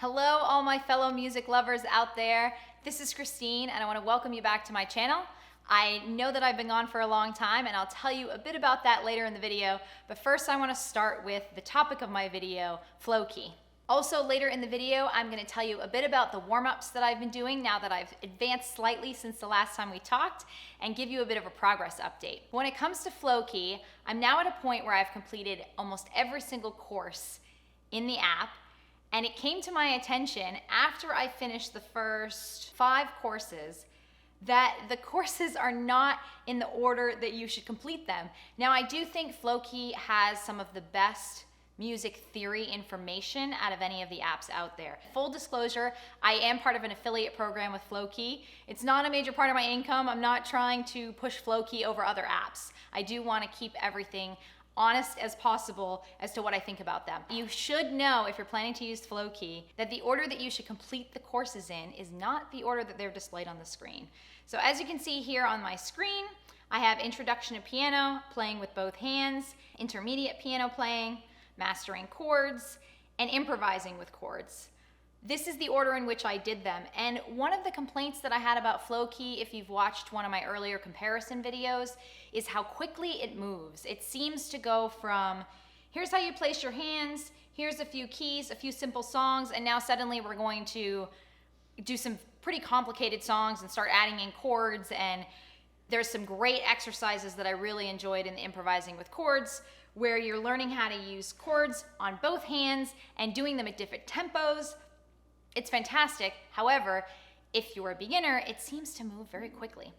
Hello, all my fellow music lovers out there. This is Christine, and I want to welcome you back to my channel. I know that I've been gone for a long time, and I'll tell you a bit about that later in the video, but first I want to start with the topic of my video, flowkey. Also, later in the video, I'm going to tell you a bit about the warm-ups that I've been doing now that I've advanced slightly since the last time we talked, and give you a bit of a progress update. When it comes to flowkey, I'm now at a point where I've completed almost every single course in the app, and it came to my attention after I finished the first 5 courses that the courses are not in the order that you should complete them. Now, I do think flowkey has some of the best music theory information out of any of the apps out there. Full disclosure, I am part of an affiliate program with flowkey. It's not a major part of my income. I'm not trying to push flowkey over other apps. I do want to keep everything honest as possible as to what I think about them. You should know, if you're planning to use flowkey, that the order that you should complete the courses in is not the order that they're displayed on the screen. So as you can see here on my screen, I have Introduction to Piano, playing with both hands, Intermediate Piano playing, Mastering Chords, and Improvising with Chords. This is the order in which I did them, and one of the complaints that I had about flowkey, if you've watched one of my earlier comparison videos, is how quickly it moves. It seems to go from, here's how you place your hands, here's a few keys, a few simple songs, and now suddenly we're going to do some pretty complicated songs and start adding in chords, and there's some great exercises that I really enjoyed in the Improvising with Chords, where you're learning how to use chords on both hands and doing them at different tempos. It's fantastic. However, if you're a beginner, it seems to move very quickly.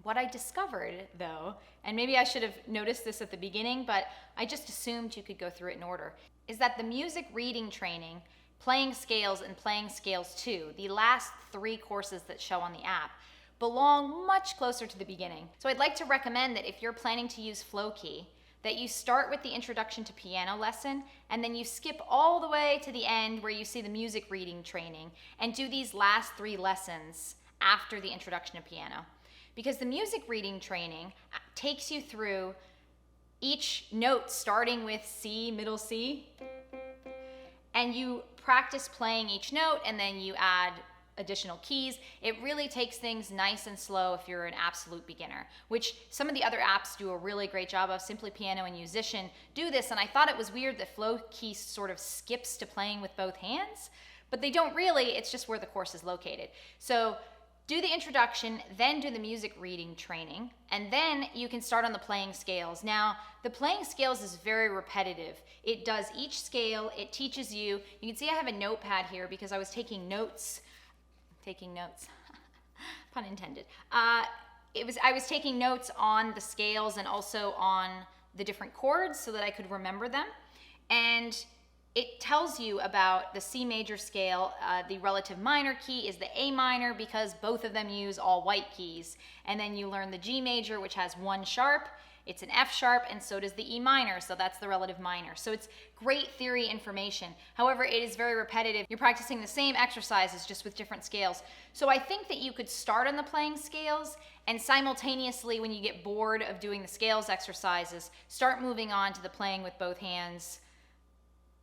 What I discovered, though, and maybe I should have noticed this at the beginning, but I just assumed you could go through it in order, is that the music reading training, playing scales and playing scales 2, the last 3 courses that show on the app, belong much closer to the beginning. So I'd like to recommend that if you're planning to use flowkey, that you start with the Introduction to Piano lesson, and then you skip all the way to the end where you see the music reading training, and do these last 3 lessons after the Introduction to Piano. Because the music reading training takes you through each note starting with C, middle C, and you practice playing each note, and then you add additional keys. It really takes things nice and slow if you're an absolute beginner, which some of the other apps do a really great job of. Simply Piano and Yousician do this, and I thought it was weird that flowkey sort of skips to playing with both hands, but they don't really. It's just where the course is located. So do the introduction, then do the music reading training, and then you can start on the playing scales. Now, the playing scales is very repetitive. It does each scale, it teaches you. You can see I have a notepad here because I was taking notes, pun intended. I was taking notes on the scales and also on the different chords so that I could remember them. And it tells you about the C major scale. The relative minor key is the A minor because both of them use all white keys. And then you learn the G major, which has 1 sharp. It's an F sharp, and so does the E minor, so that's the relative minor. So it's great theory information. However, it is very repetitive. You're practicing the same exercises just with different scales. So I think that you could start on the playing scales, and simultaneously, when you get bored of doing the scales exercises, start moving on to the playing with both hands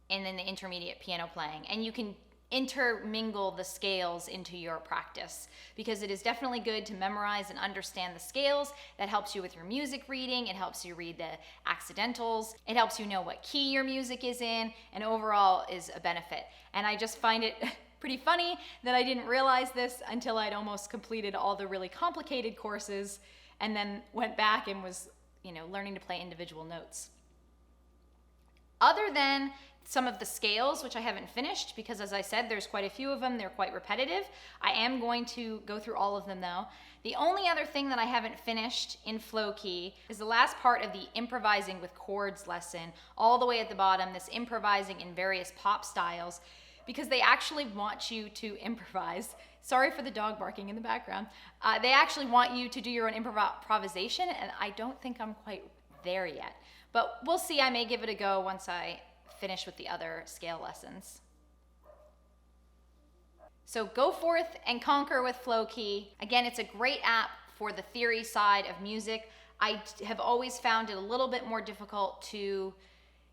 and then the intermediate piano playing. And you can intermingle the scales into your practice, because it is definitely good to memorize and understand the scales. That helps you with your music reading. It helps you read the accidentals. It helps you know what key your music is in, and overall is a benefit. And I just find it pretty funny that I didn't realize this until I'd almost completed all the really complicated courses and then went back and was, learning to play individual notes. Other than some of the scales, which I haven't finished because, as I said, there's quite a few of them. They're quite repetitive. I am going to go through all of them though. The only other thing that I haven't finished in flowkey is the last part of the Improvising with Chords lesson, all the way at the bottom, this improvising in various pop styles, because they actually want you to improvise. Sorry for the dog barking in the background. They actually want you to do your own improvisation, and I don't think I'm quite there yet. But we'll see. I may give it a go once I finish with the other scale lessons. So go forth and conquer with flowkey. Again, it's a great app for the theory side of music. I have always found it a little bit more difficult to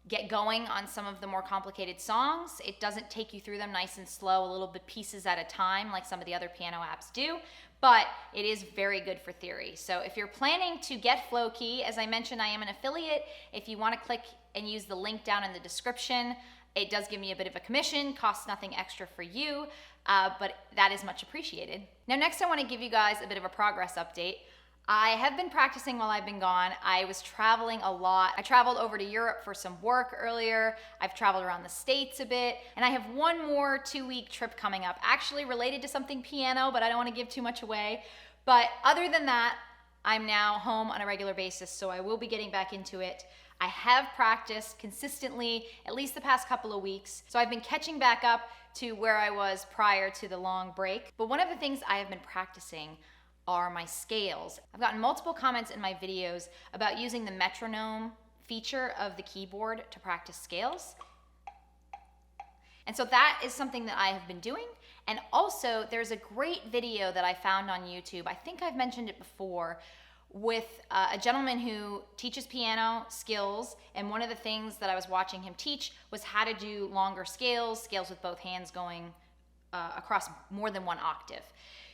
get going on some of the more complicated songs. It doesn't take you through them nice and slow, a little bit pieces at a time like some of the other piano apps do, but it is very good for theory. So if you're planning to get flowkey, as I mentioned, I am an affiliate. If you want to click and use the link down in the description, it does give me a bit of a commission, costs nothing extra for you, but that is much appreciated. Now next I want to give you guys a bit of a progress update. I have been practicing while I've been gone. I was traveling a lot. I traveled over to Europe for some work earlier. I've traveled around the States a bit, and I have one more 2-week trip coming up, actually related to something piano, but I don't want to give too much away. But other than that, I'm now home on a regular basis, so I will be getting back into it. I have practiced consistently at least the past couple of weeks, so I've been catching back up to where I was prior to the long break. But one of the things I have been practicing are my scales. I've gotten multiple comments in my videos about using the metronome feature of the keyboard to practice scales. And so that is something that I have been doing. And also there's a great video that I found on YouTube, I think I've mentioned it before, with a gentleman who teaches piano skills, and one of the things that I was watching him teach was how to do longer scales with both hands going across more than one octave.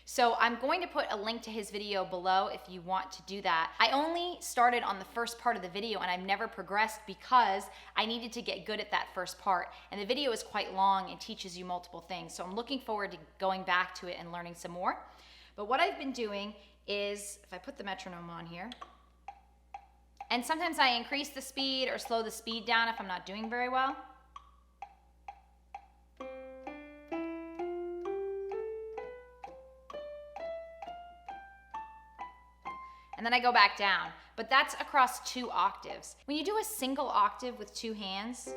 So I'm going to put a link to his video below if you want to do that. I only started on the first part of the video and I've never progressed because I needed to get good at that first part. And the video is quite long and teaches you multiple things. So I'm looking forward to going back to it and learning some more. But what I've been doing is, if I put the metronome on here, and sometimes I increase the speed or slow the speed down if I'm not doing very well. And then I go back down, but that's across 2 octaves. When you do a single octave with 2 hands,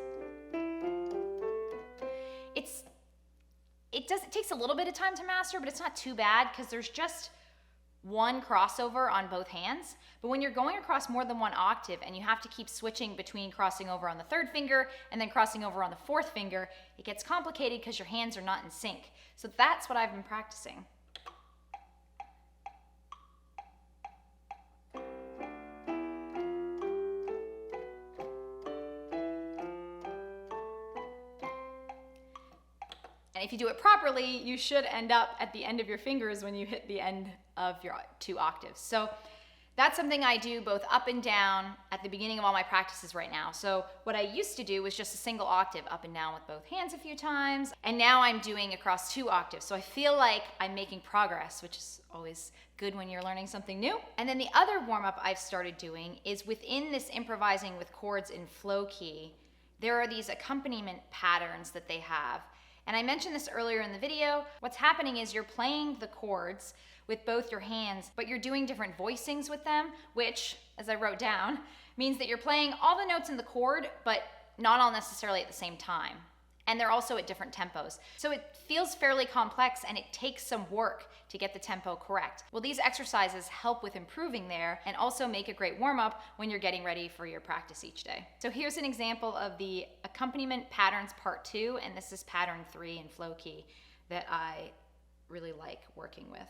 it takes a little bit of time to master, but it's not too bad because there's just one crossover on both hands. But when you're going across more than 1 octave and you have to keep switching between crossing over on the 3rd finger and then crossing over on the 4th finger, it gets complicated because your hands are not in sync. So that's what I've been practicing. And if you do it properly, you should end up at the end of your fingers when you hit the end of your 2 octaves. So that's something I do both up and down at the beginning of all my practices right now. So what I used to do was just a single octave up and down with both hands a few times. And now I'm doing across 2 octaves. So I feel like I'm making progress, which is always good when you're learning something new. And then the other warm-up I've started doing is within this improvising with chords in flowkey, there are these accompaniment patterns that they have. And I mentioned this earlier in the video. What's happening is you're playing the chords with both your hands, but you're doing different voicings with them, which, as I wrote down, means that you're playing all the notes in the chord, but not all necessarily at the same time. And they're also at different tempos. So it feels fairly complex and it takes some work to get the tempo correct. Well, these exercises help with improving there and also make a great warm-up when you're getting ready for your practice each day. So here's an example of the accompaniment patterns part 2, and this is pattern 3 in flowkey that I really like working with.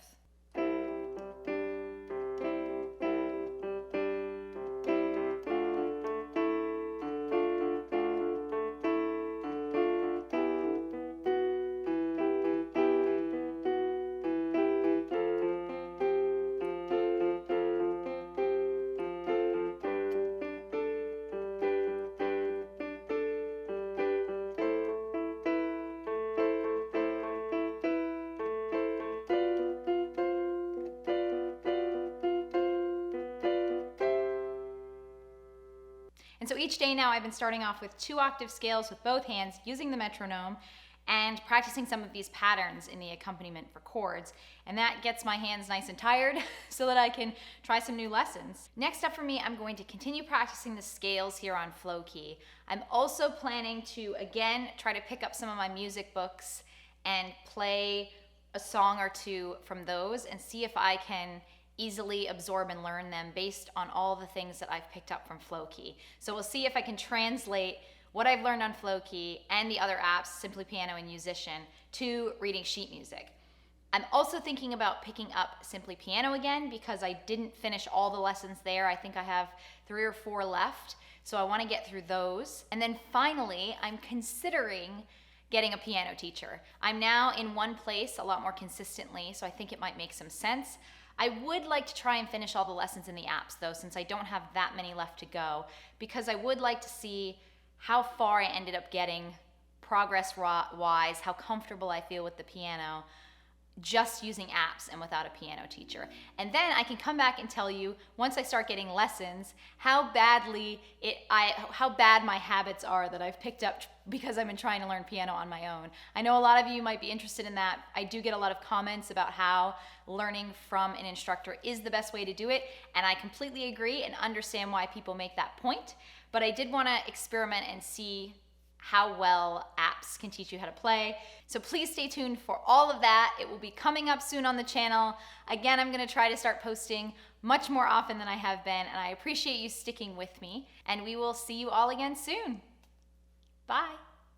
And so each day now I've been starting off with 2 octave scales with both hands using the metronome and practicing some of these patterns in the accompaniment for chords. And that gets my hands nice and tired so that I can try some new lessons. Next up for me, I'm going to continue practicing the scales here on flowkey. I'm also planning to, again, try to pick up some of my music books and play a song or 2 from those and see if I can easily absorb and learn them based on all the things that I've picked up from flowkey. So we'll see if I can translate what I've learned on flowkey and the other apps, Simply Piano and Yousician, to reading sheet music. I'm also thinking about picking up Simply Piano again because I didn't finish all the lessons there. I think I have 3 or 4 left, so I want to get through those. And then finally, I'm considering getting a piano teacher. I'm now in one place a lot more consistently, so I think it might make some sense. I would like to try and finish all the lessons in the apps though, since I don't have that many left to go, because I would like to see how far I ended up getting progress-wise, how comfortable I feel with the piano, just using apps and without a piano teacher. And then I can come back and tell you, once I start getting lessons, how bad my habits are that I've picked up because I've been trying to learn piano on my own. I know a lot of you might be interested in that. I do get a lot of comments about how learning from an instructor is the best way to do it, and I completely agree and understand why people make that point. But I did want to experiment and see how well apps can teach you how to play. So please stay tuned for all of that. It will be coming up soon on the channel. Again, I'm gonna try to start posting much more often than I have been, and I appreciate you sticking with me, and we will see you all again soon. Bye.